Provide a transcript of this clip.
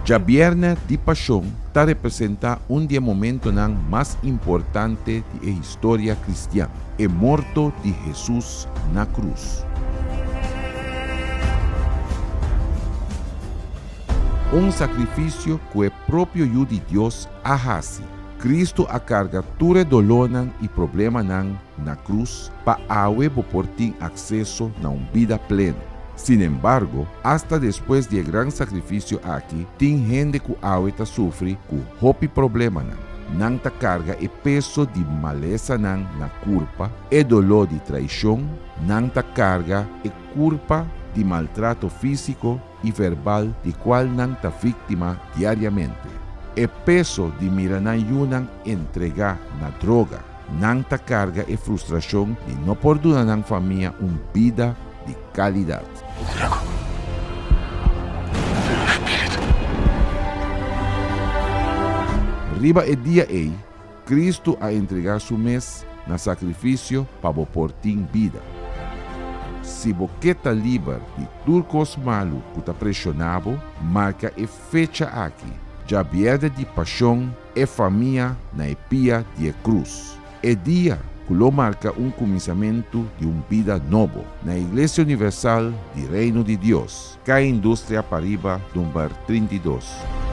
Já Viernes de Paixão está representa dia momento mais importante da história cristã, o morto de Jesus na cruz. Sacrifício que o próprio Hijo de Deus hace. Cristo a carga todo dolor e problema na cruz para haver por ti acesso a uma vida plena. Sin embargo, hasta depois de gran sacrifício aqui, tem gente que ahorita sofre com hopi problema não ta carga e peso de maleza na culpa, e dolor de traição, não ta carga e culpa de maltrato físico e verbal de qual não ta vítima diariamente. E peso de miranayunan entregar na droga, não ta carga e frustração de não poder dar na família uma vida de qualidade. Riba e dia aí, Cristo a entregar su mês na sacrifício para por ti vida. Se boqueta livre de turcos malu que está pressionado, marca e fecha aqui. Já Viernes de Paixão e família na epia de cruz. E dia que lo marca começamento de uma vida nova na Igreja Universal do Reino de Deus, que é a indústria para riba do bar 32.